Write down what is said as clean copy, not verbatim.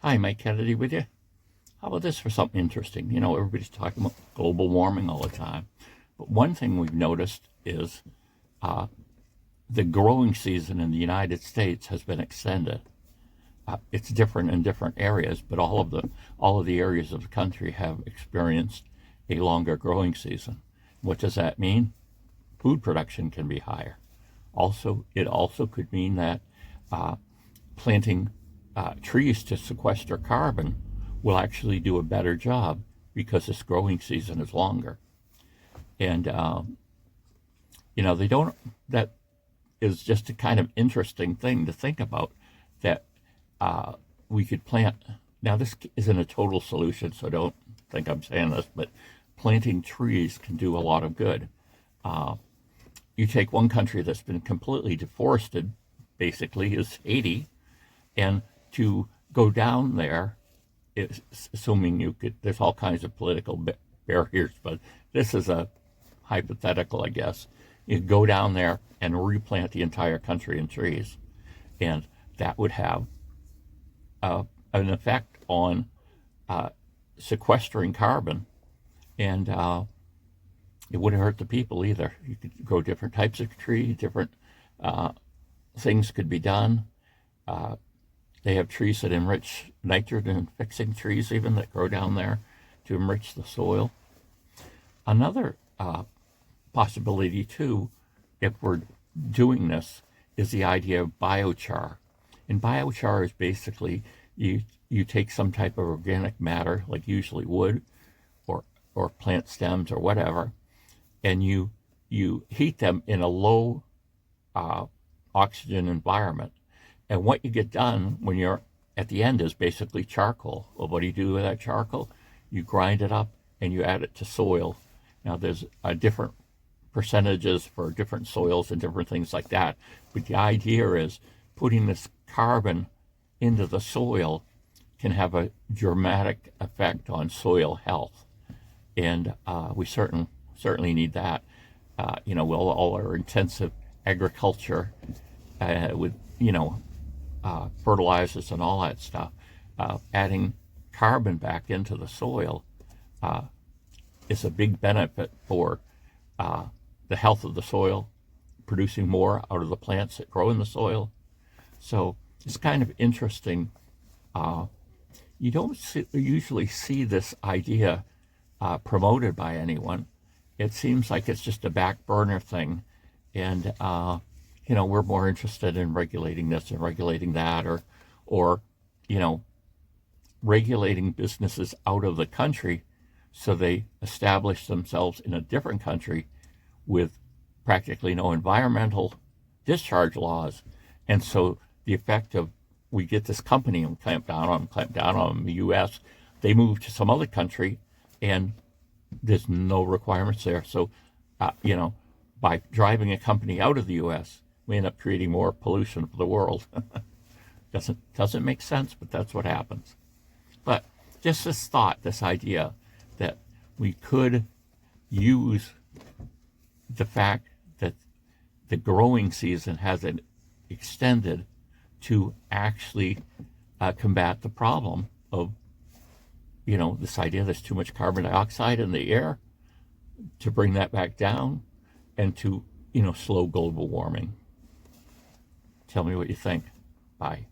Hi, Mike Kennedy with you. How about this for something interesting? You know, everybody's talking about global warming all the time. But one thing we've noticed is the growing season in the United States has been extended. It's different in different areas, but all of the areas of the country have experienced a longer growing season. What does that mean? Food production can be higher. It also could mean that planting trees to sequester carbon will actually do a better job because this growing season is longer. And, they don't, that is just a kind of interesting thing to think about that we could plant. Now, this isn't a total solution, so don't think I'm saying this, but planting trees can do a lot of good. You take one country that's been completely deforested, basically, is Haiti, and to go down there, assuming there's all kinds of political barriers, but this is a hypothetical, I guess. You go down there and replant the entire country in trees, and that would have an effect on sequestering carbon, and it wouldn't hurt the people either. You could grow different types of tree, different things could be done. They have trees that enrich nitrogen fixing trees even that grow down there to enrich the soil. Another possibility too, if we're doing this, is the idea of biochar. And biochar is basically you take some type of organic matter, like usually wood or plant stems or whatever, and you heat them in a low oxygen environment. And what you get done when you're at the end is basically charcoal. Well, what do you do with that charcoal? You grind it up and you add it to soil. Now, there's different percentages for different soils and different things like that. But the idea is putting this carbon into the soil can have a dramatic effect on soil health. And we certainly need that. All our intensive agriculture with, fertilizers and all that stuff, adding carbon back into the soil is a big benefit for the health of the soil, producing more out of the plants that grow in the soil. So it's kind of interesting. You don't usually see this idea promoted by anyone. It seems like it's just a back burner thing. And we're more interested in regulating this and regulating that, or regulating businesses out of the country so they establish themselves in a different country with practically no environmental discharge laws. And so the effect of we get this company and clamp down on the U.S., they move to some other country and there's no requirements there. So, by driving a company out of the U.S., we end up creating more pollution for the world. Doesn't make sense, but that's what happens. But just this thought, this idea that we could use the fact that the growing season has it extended to actually combat the problem of, this idea there's too much carbon dioxide in the air, to bring that back down and to, slow global warming. Tell me what you think. Bye.